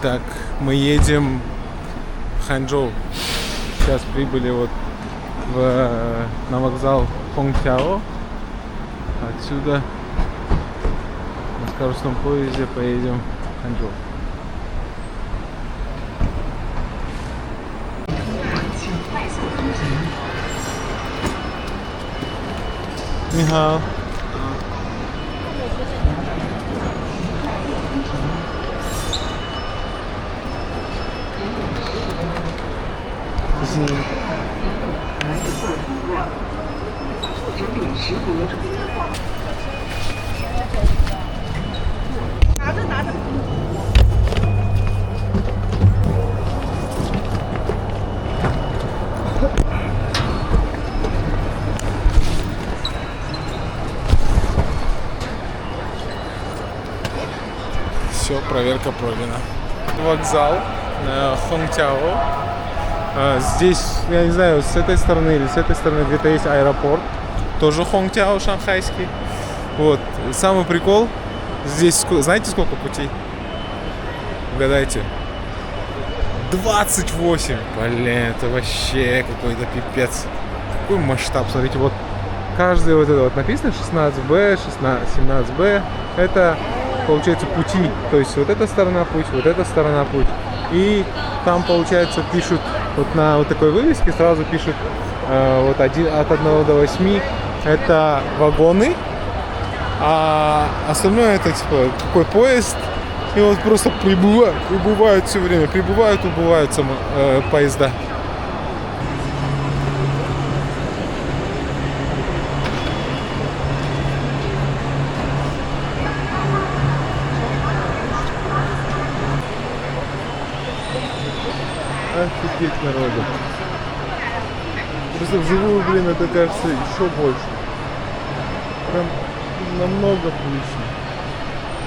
Итак, мы едем в Ханчжоу. Сейчас прибыли вот на вокзал Хонгтяо. Отсюда на скоростном поезде поедем в Ханчжоу. Нихао. Все, проверка пройдена. Вокзал Хонгтяо. Здесь, я не знаю, с этой стороны или с этой стороны где-то есть аэропорт. Тоже Хонгтяо, шанхайский. Вот. Самый прикол. Здесь, знаете, сколько путей? Угадайте. 28. Блин, это вообще какой-то пипец. Какой масштаб. Смотрите, вот каждый вот это вот написано 16Б, 17Б. Это получается пути. То есть вот эта сторона путь, вот эта сторона путь. И там, получается, пишут вот на вот такой вывеске сразу пишут вот от 1 до 8 это вагоны, а остальное это типа какой поезд. И вот просто прибывают все время, убывают поезда. Офигеть народу. Просто вживую, блин, это кажется еще больше. Прям намного больше.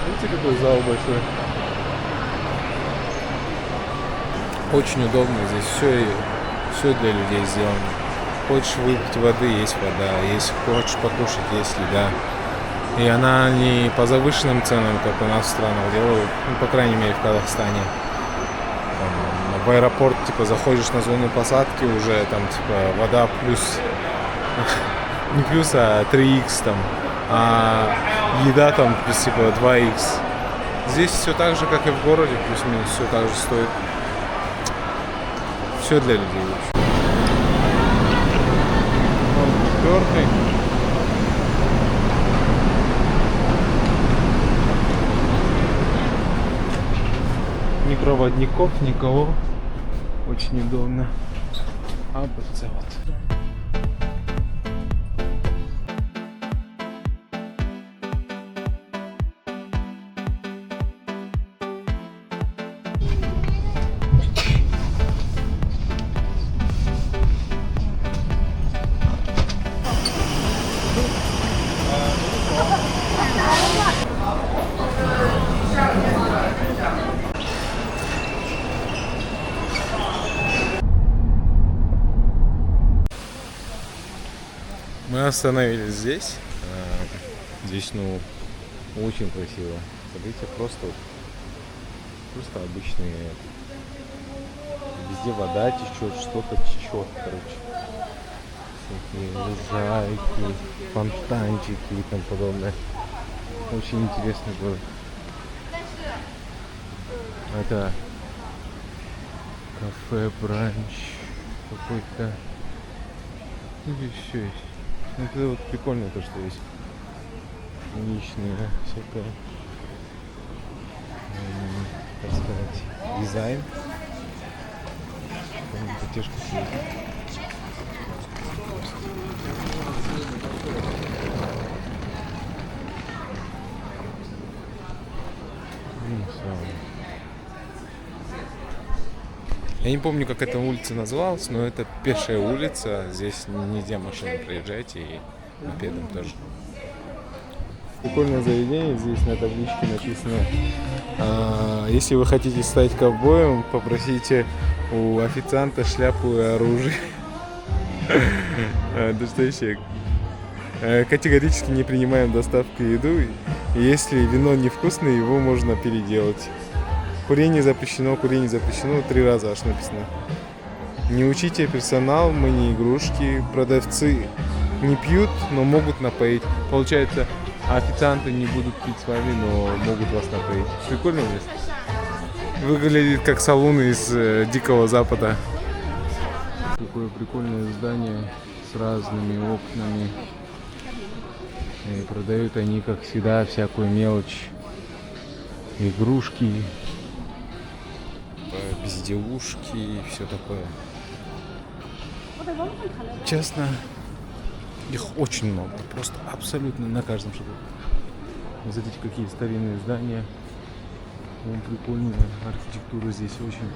Видите, какой зал большой? Очень удобно здесь, все для людей сделано. Хочешь выпить воды, есть вода. Если хочешь покушать, есть еда. И она не по завышенным ценам, как у нас в странах делают, ну, по крайней мере в Казахстане. В аэропорт, типа, заходишь на зону посадки, уже там, типа, вода плюс, не плюс, а 3х там, а еда там, плюс, типа, 2х. Здесь все так же, как и в городе, плюс-минус, все так же стоит. Все для людей. Четвертый. Ни проводников, никого. Очень удобно. А вот. Мы остановились здесь. Здесь, ну, очень красиво. Смотрите, просто обычные. Везде вода течет, что-то течет, короче. Всякие лужайки, фонтанчики и тому подобное. Очень интересный город. Это кафе, бранч какой-то. Здесь все есть. Это вот прикольно то, что есть личное всякое, так сказать, дизайн. Потешка сидит. Я не помню, как эта улица называлась, но это пешая улица. Здесь нигде машины проезжать, и мопедом тоже. Прикольное заведение. Здесь на табличке написано: если вы хотите стать ковбоем, попросите у официанта шляпу и оружие. Настоящее. Категорически не принимаем доставку еды. Если вино невкусное, его можно переделать. Курение запрещено, 3 раза аж написано. Не учите персонал, мы не игрушки. Продавцы не пьют, но могут напоить. Получается, официанты не будут пить с вами, но могут вас напоить. Прикольно место. Выглядит как салон из Дикого Запада. Такое прикольное здание с разными окнами. И продают они, как всегда, всякую мелочь. Игрушки, безделушки и все такое. Честно, их очень много. Просто абсолютно на каждом шагу. Смотрите, какие старинные здания. Вон прикольная архитектура здесь очень.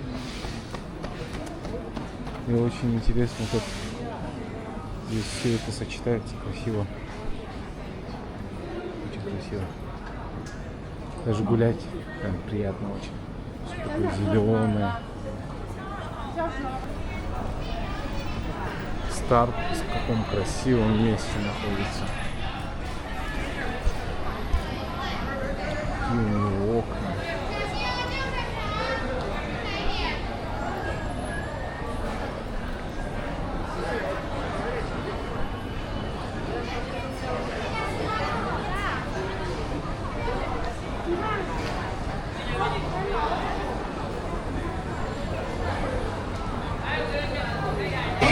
И очень интересно, как здесь все это сочетается красиво. Очень красиво. Даже гулять прям приятно очень. Все такое зеленое. Старт в каком красивом месте находится. Какие у него окна.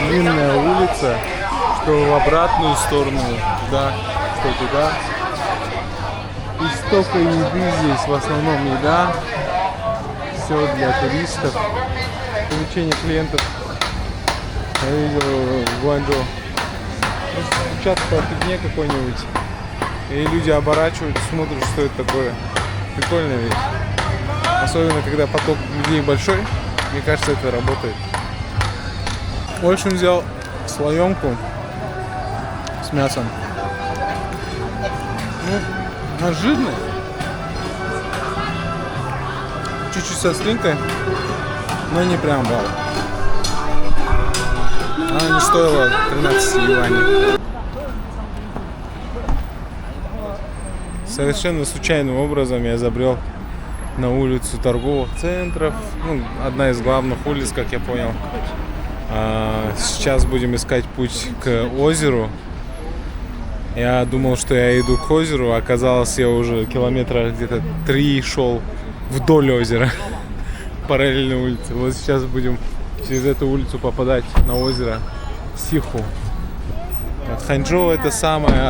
Длинная улица, что в обратную сторону, да, что туда. И столько еды здесь, в основном еда. Все для туристов. Привлечение клиентов. Я видел в Гуанчжоу. Просто стучат по фигне какой-нибудь. И люди оборачиваются, смотрят, что это такое. Прикольная вещь. Особенно, когда поток людей большой. Мне кажется, это работает. В общем, взял слоенку с мясом. Ну, она жирная. Чуть-чуть со слинкой, но не прям вау. Она не стоила 13 юаней. Совершенно случайным образом я забрел на улицу торговых центров. Ну, одна из главных улиц, как я понял. Сейчас будем искать путь к озеру. Я думал, что я иду к озеру, а оказалось, я уже километра где-то 3 шел вдоль озера. Параллельной улице. Вот сейчас будем через эту улицу попадать на озеро Сиху. Ханчжоу — это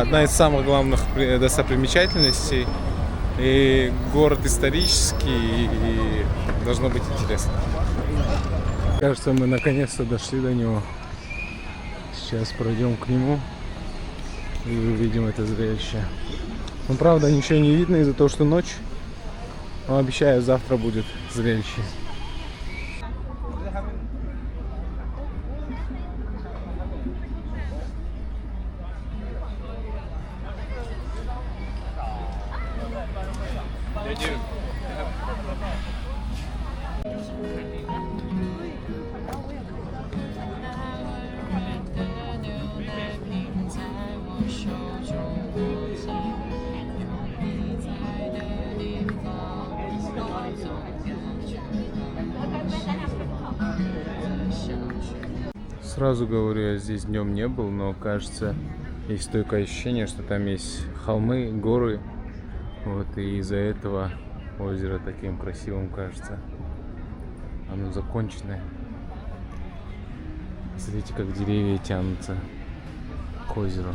одна из самых главных достопримечательностей. И город исторический, и должно быть интересно. Кажется, мы наконец-то дошли до него. Сейчас пройдем к нему и увидим это зрелище. Ну, правда, ничего не видно из-за того, что ночь. Но обещаю, завтра будет зрелище. Сразу говорю, я здесь днем не был, но кажется, есть стойкое ощущение, что там есть холмы, горы. Вот, и из-за этого озеро таким красивым кажется. Оно законченное. Смотрите, как деревья тянутся к озеру.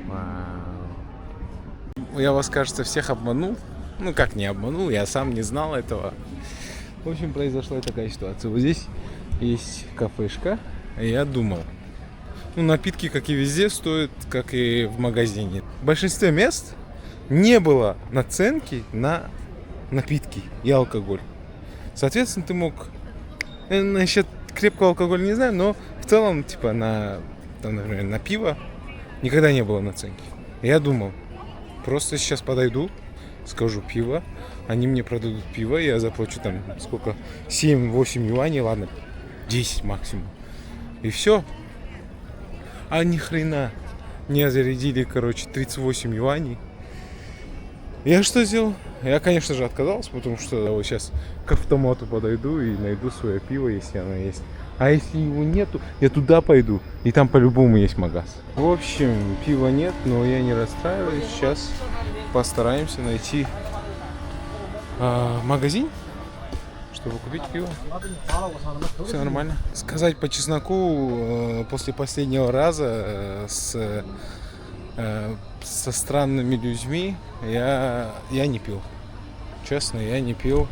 Вау. Я вас, кажется, всех обманул. Ну, как не обманул, я сам не знал этого. В общем, произошла такая ситуация. Вот здесь есть кафешка, и я думал, ну, напитки, как и везде, стоят, как и в магазине. В большинстве мест не было наценки на напитки и алкоголь. Соответственно, ты мог... Насчет крепкого алкоголя не знаю, но в целом, типа, например, на пиво никогда не было наценки. Я думал, просто сейчас подойду, скажу пиво, они мне продадут пиво, я заплачу там сколько, 7-8 юаней, ладно, 10 максимум. И все. А ни хрена не зарядили, короче, 38 юаней. Я что сделал? Я, конечно же, отказался, потому что я вот сейчас к автомату подойду и найду свое пиво, если оно есть. А если его нету, я туда пойду, и там по-любому есть магаз. В общем, пива нет, но я не расстраиваюсь. Сейчас постараемся найти магазин, чтобы купить пиво. Все нормально. Сказать по чесноку, после последнего раза со странными людьми я не пил. Честно, я не пил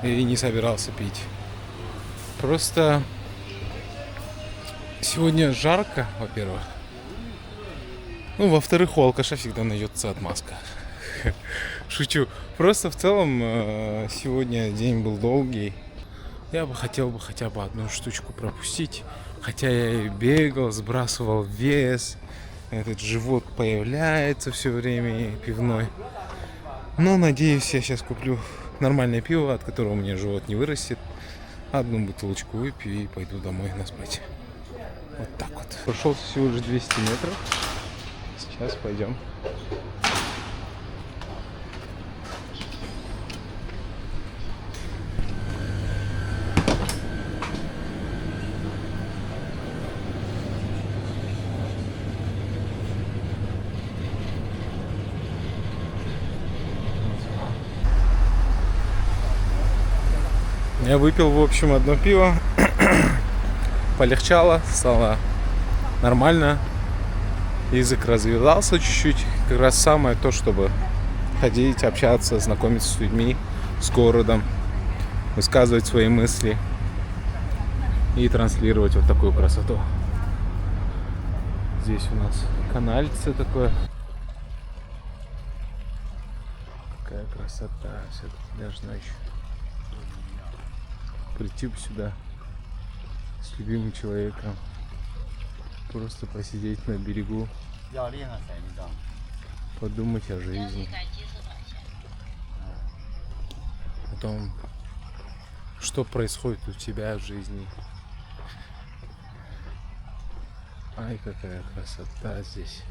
и не собирался пить. Просто сегодня жарко, во-первых. Ну, во-вторых, у алкаша всегда найдется отмазка. Шучу. Просто в целом сегодня день был долгий. Я бы хотел хотя бы одну штучку пропустить. Хотя я и бегал, сбрасывал вес. Этот живот появляется все время пивной. Но надеюсь, я сейчас куплю нормальное пиво, от которого у меня живот не вырастет. Одну бутылочку выпью и пойду домой на спать. Вот так вот. Прошел всего лишь 200 метров. Сейчас пойдем. Я выпил, в общем, одно пиво. Полегчало, стало нормально. Язык развивался чуть-чуть. Как раз самое то, чтобы ходить, общаться, знакомиться с людьми, с городом, высказывать свои мысли и транслировать вот такую красоту. Здесь у нас канальце такое. Какая красота. Все-таки даже ночью. Прийти бы сюда с любимым человеком, просто посидеть на берегу, подумать о жизни, о том, что происходит у тебя в жизни. Ай, какая красота здесь.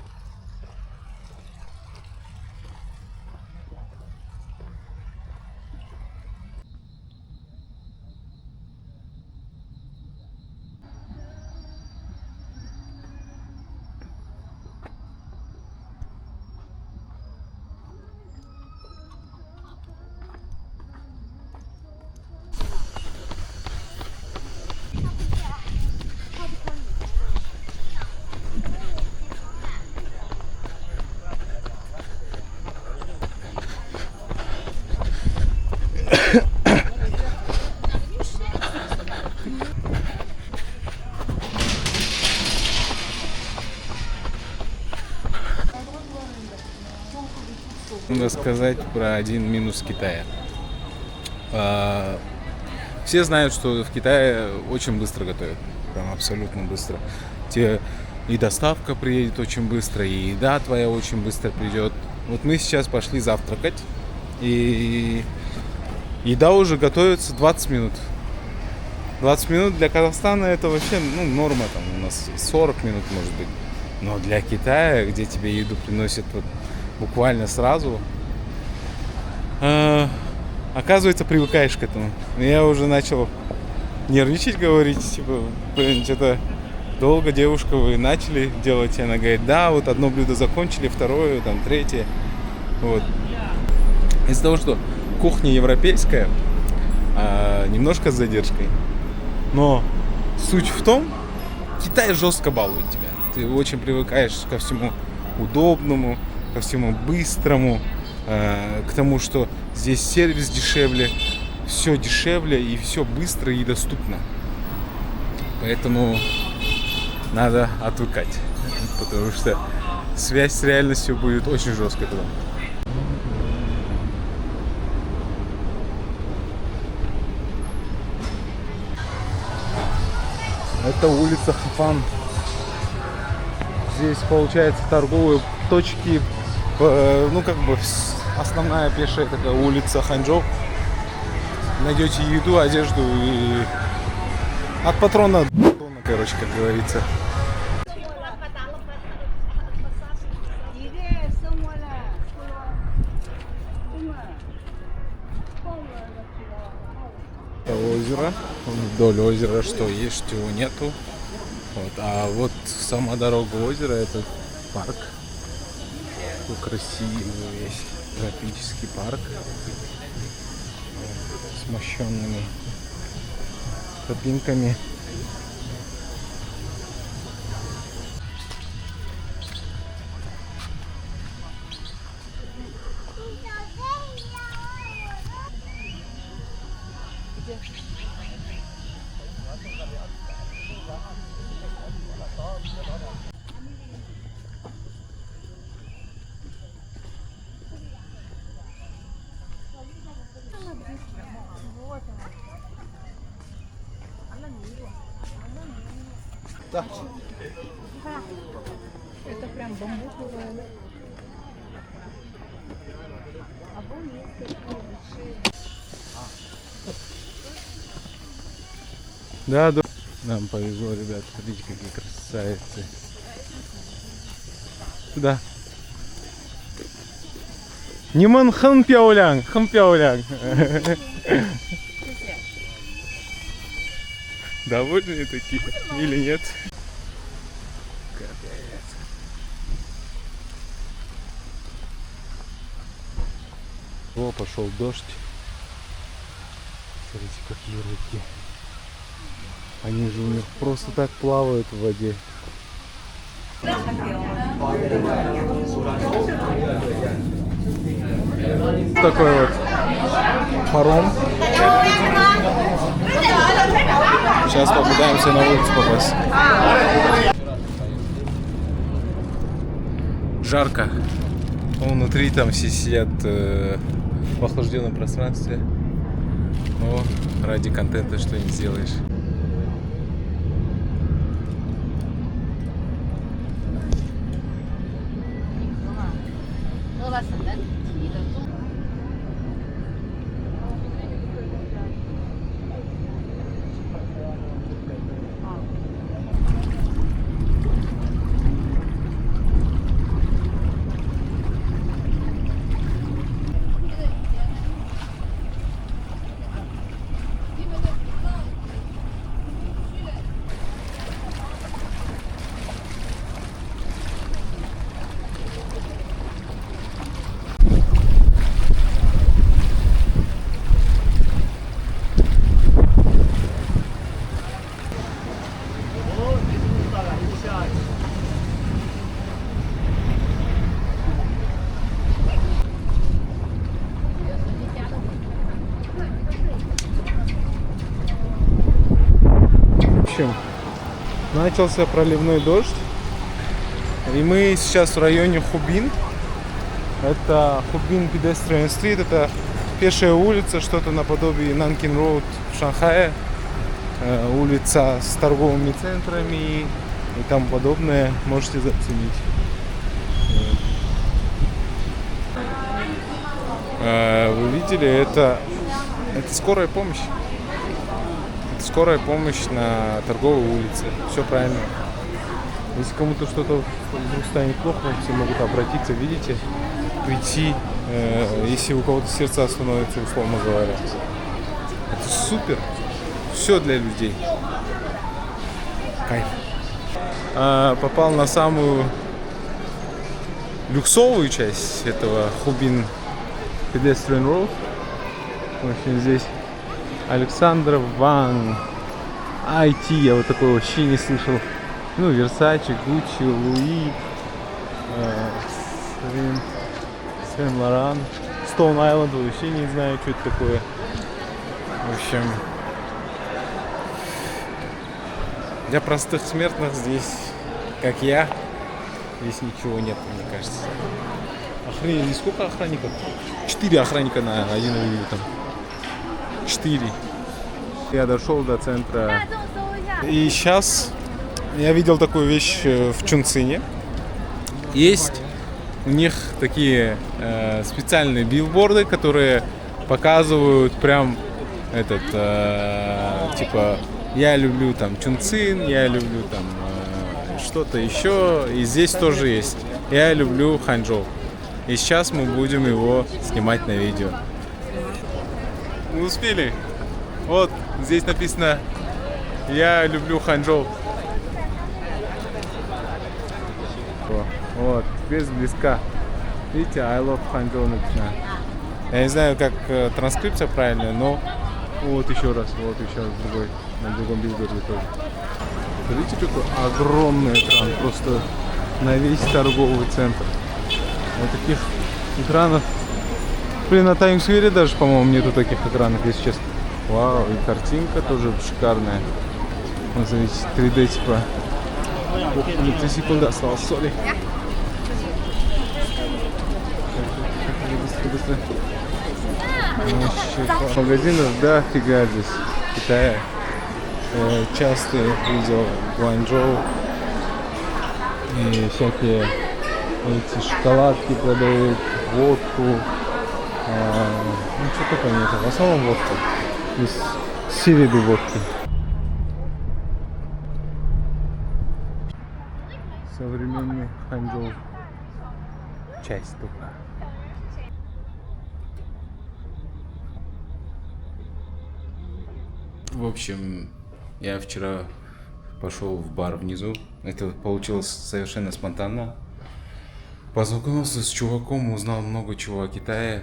Надо сказать про один минус Китая. Все знают, что в Китае очень быстро готовят. Прям абсолютно быстро. И доставка приедет очень быстро, и еда твоя очень быстро придет. Вот мы сейчас пошли завтракать, и еда уже готовится 20 минут. 20 минут для Казахстана это вообще норма, там у нас 40 минут может быть. Но для Китая, где тебе еду приносят вот буквально сразу, оказывается, привыкаешь к этому. Я уже начал нервничать, говорить, типа, блин, что-то долго, девушка, вы начали делать. И она говорит, да, вот одно блюдо закончили, второе, там, третье. Вот. Из-за того, что кухня европейская, немножко с задержкой. Но суть в том, Китай жестко балует тебя. Ты очень привыкаешь ко всему удобному, ко всему быстрому, к тому, что здесь сервис дешевле, все дешевле и все быстро и доступно. Поэтому надо отвыкать, потому что связь с реальностью будет очень жесткой потом. Это улица Хафан. Здесь, получается, торговые точки, основная пешая такая улица Ханчжоу. Найдете еду, одежду и от патрона до патрона, короче, как говорится. озеро. Вдоль озера что есть, чего нету. Вот. А вот сама дорога озера, это парк. Такой красивый весь тропический парк. С мощенными тропинками. Да. Это прям бамбуковая. А вон есть такие большие. Да, да. Нам повезло, ребят. Смотрите, какие красавицы. Туда. Ниман хан пяулян, хан пяулян. Довольные такие или нет? Капец. О, пошел дождь. Смотрите, какие рыбки. Они же у них просто так плавают в воде. Такой вот паром. Сейчас попытаемся на улицу попасть. Жарко. Внутри там все сидят в охлажденном пространстве. Но ради контента что не сделаешь. Начался проливной дождь, и мы сейчас в районе Хубин. Это Хубин Pedestrian Street, это пешая улица, что-то наподобие Нанкин Роуд в Шанхае. Улица с торговыми центрами и тому подобное, можете заценить. Вы видели, это скорая помощь. Скорая помощь на торговой улице. Все правильно. Если кому-то что-то вдруг станет плохо, все могут обратиться, видите, прийти, если у кого-то сердце остановится, условно говоря. Это супер. Все для людей. Кайф. Попал на самую люксовую часть этого Хубин Pedestrian Road. В общем, здесь Александр Ван IT, я вот такое вообще не слышал. Ну, Versace, Gucci, Луи, Сен Лоран, Stone Island, вообще не знаю, что это такое. В общем, для простых смертных здесь, как я, здесь ничего нет, мне кажется. Охренеть, здесь сколько охранников? 4 охранника на один ревью там. 4. Я дошел до центра. И сейчас я видел такую вещь в Чунцине. Есть у них такие специальные билборды, которые показывают прям этот типа я люблю там Чунцин, я люблю там что-то еще. И здесь тоже есть. Я люблю Ханчжоу. И сейчас мы будем его снимать на видео. Мы успели. Вот Здесь написано «Я люблю Ханчжоу». Вот, теперь близка. Видите, I love Ханчжоу написано. Я не знаю, как транскрипция правильная, но вот еще раз другой, на другом билборде тоже. Смотрите, какой огромный экран, просто на весь торговый центр. Вот таких экранов, блин, на Таймс-сквере даже, по-моему, нету таких экранов, если честно. Вау, и картинка тоже шикарная. Вот смотрите, 3D типа. Ох, мне 3 секунды осталось, сори. Быстро. Магазинов дофига здесь в Китае. Часто видел Гуанчжоу и всякие эти шоколадки продают, водку, ну что такое нет, в основном водку, все виды водки. Современный Ханчжоу, часть только. В общем, я вчера пошел в бар внизу. Это получилось совершенно спонтанно. Познакомился с чуваком, узнал много чего о Китае.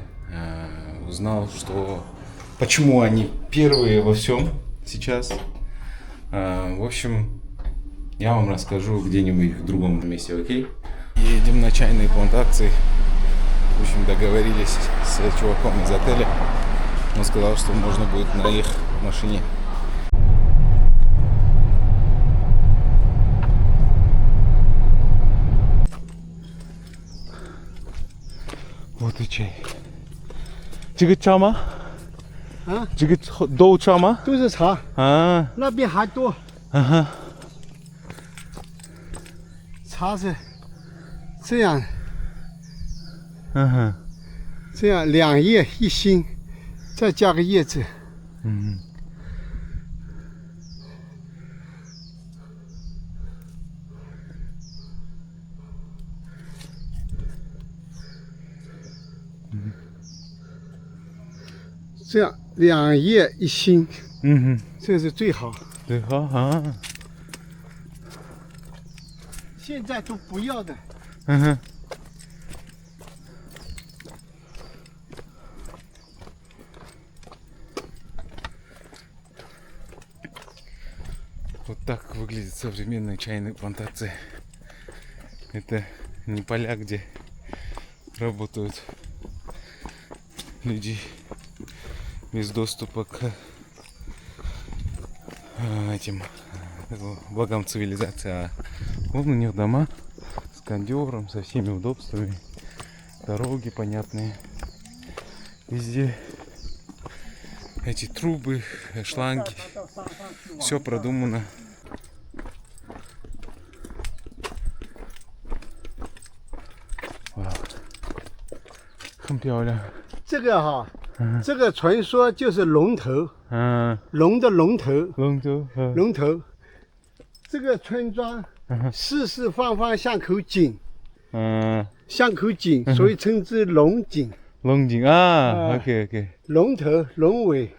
Узнал, что почему они первые во всем сейчас. В общем, я вам расскажу где-нибудь в другом месте, окей? Едем на чайные плантации. В общем, договорились с чуваком из отеля. Он сказал, что можно будет на их машине. Вот и чай. 这个茶吗？这个豆茶吗？都是茶，那边还多。茶是这样，这样2叶1心，再加个叶子。这样2叶1心，这是最好。对，好啊。现在都不要的。Вот так выглядит современная чайная плантация. Это не поля, где работают люди без доступа к этим благам цивилизации. А вон у них дома с кондёром, со всеми удобствами, дороги понятные. Везде эти трубы, шланги, все продумано. Вау. 很漂亮。这个哈，这个传说就是龙头，龙的龙头，龙头。这个村庄四四方方像口井，像口井，所以称之龙井。龙井啊，OK。龙头，龙尾。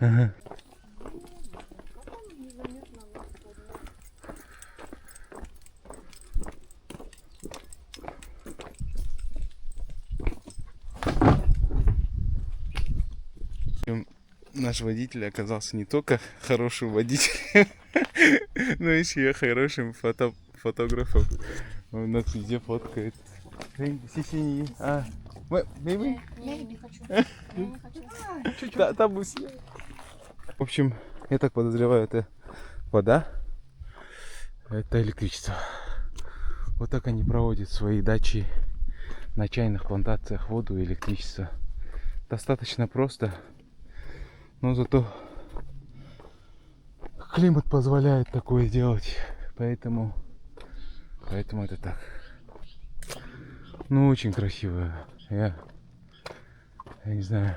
Наш водитель оказался не только хорошим водителем, но еще и хорошим фотографом. Он нас везде фоткает. Сисини. Не хочу. В общем, я так подозреваю, это вода, это электричество. Вот так они проводят свои дачи на чайных плантациях, воду и электричество. Достаточно просто, но зато климат позволяет такое делать, поэтому это так. Ну, очень красиво. Я не знаю,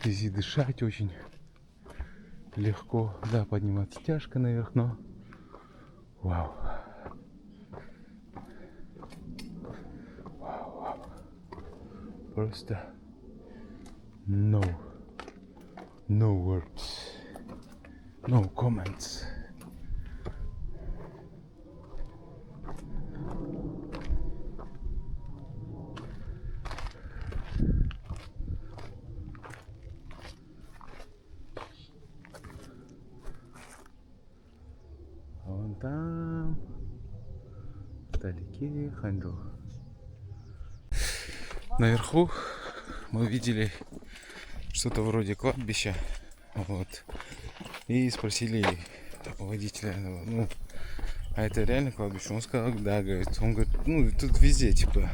здесь дышать очень легко. Да, подниматься тяжко наверх, но вау. Просто no words. No comments. Вон там, вдалеке Ханчжоу. Наверху мы видели что-то вроде кладбища, вот, и спросили водителя, ну, а это реально кладбище? Он сказал, да, говорит, он говорит, ну, тут везде, типа,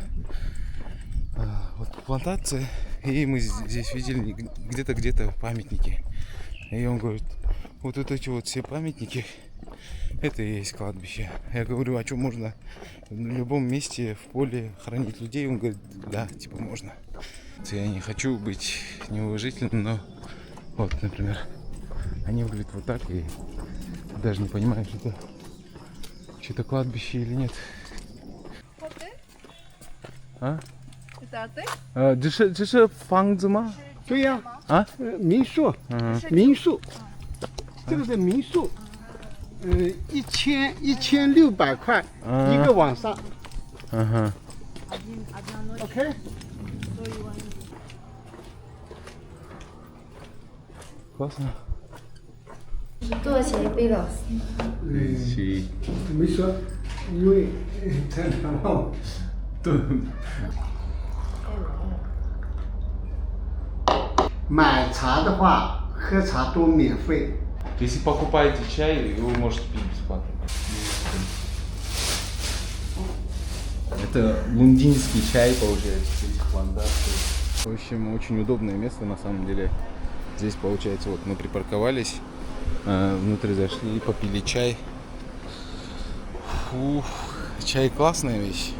вот плантация, и мы здесь видели где-то памятники, и он говорит, вот эти вот все памятники, это и есть кладбище. Я говорю, а что, можно в любом месте в поле хоронить людей? Он говорит, да, типа можно. Я не хочу быть неуважительным, но вот, например, они выглядят вот так, и даже не понимаю, что-то кладбище или нет. А? Это ты? 这是房子吗？对呀，啊，民宿，民宿，这个是民宿，1600块一个晚上。嗯哼。 OK。 классно. 多少钱一杯了？没说，因为太难了。对。买茶的话，喝茶都免费。 Если покупаете чай, вы можете пить бесплатно. Это лундинский чай, получается, с этих плантаций. В общем, очень удобное место на самом деле. Здесь, получается, вот мы припарковались, внутрь зашли, попили чай. Фух, чай классная вещь.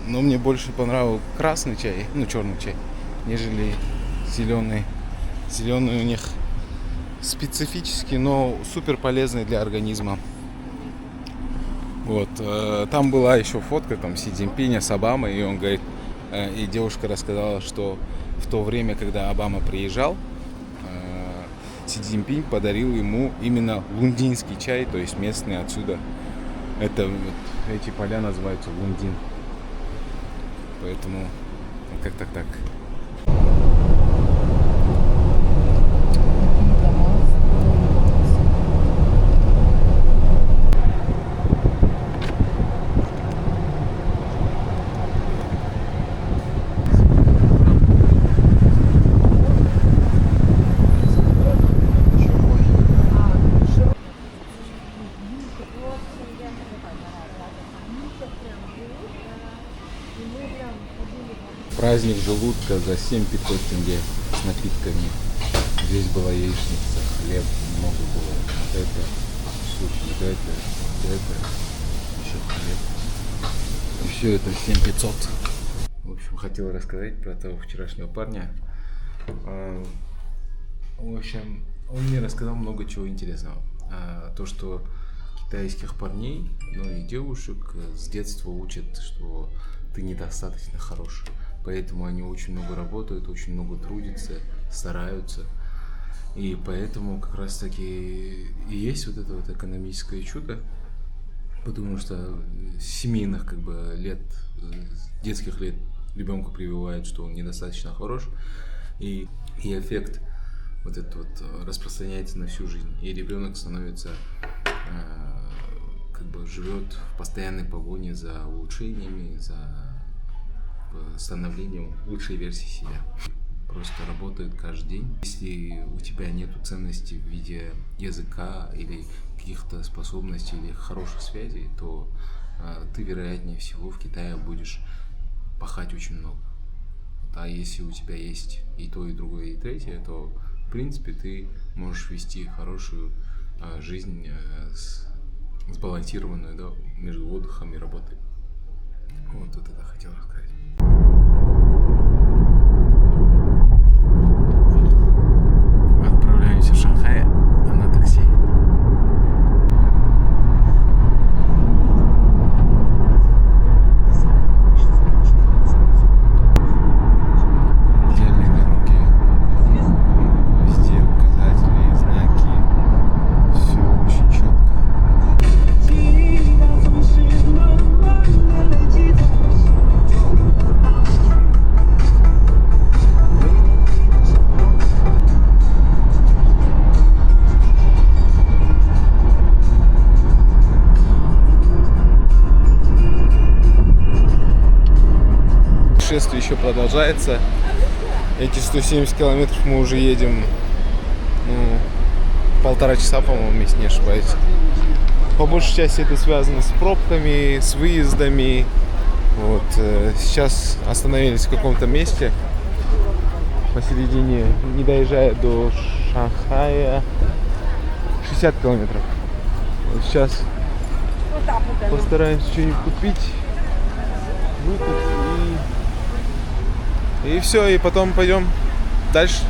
Но мне больше понравился красный чай, ну черный чай, нежели зеленый. Зеленый у них специфический, но супер полезный для организма. Вот, там была еще фотка там Си Цзиньпиня с Обамой, и он говорит, и девушка рассказала, что в то время, когда Обама приезжал, Си Цзиньпинь подарил ему именно лундинский чай, то есть местный отсюда. Это вот, эти поля называются Лундин. Поэтому как-то так. Праздник желудка за 7500 тенге с напитками. Здесь была яичница, хлеб, много было. Вот это, суп, вот это, еще хлеб. И все это 7500. В общем, хотел рассказать про того вчерашнего парня. В общем, он мне рассказал много чего интересного. То, что китайских парней, ну и девушек с детства учат, что ты недостаточно хорош. Поэтому они очень много работают, очень много трудятся, стараются. И поэтому как раз таки и есть вот это вот экономическое чудо. Потому что с семейных как бы лет, детских лет ребенку прививают, что он недостаточно хорош. И эффект вот этот вот распространяется на всю жизнь. И ребенок становится, как бы живет в постоянной погоне за улучшениями, за становлением лучшей версии себя. Просто работает каждый день. Если у тебя нету ценности в виде языка или каких-то способностей или хороших связей, то ты, вероятнее всего, в Китае будешь пахать очень много. А если у тебя есть и то, и другое, и третье, то, в принципе, ты можешь вести хорошую жизнь, сбалансированную, да, между отдыхом и работой. Вот это хотел рассказать. Отправляемся в Шанхай на такси. Идеальные дороги, везде указатели, знаки. путешествие еще продолжается. Эти 170 километров мы уже едем, ну, 1,5 часа, по-моему, если не ошибаюсь. По большей части это связано с пробками, с выездами. Вот, сейчас остановились в каком-то месте посередине, не доезжая до Шанхая, 60 километров. Вот сейчас постараемся что-нибудь купить, выпить и все, и потом пойдем дальше.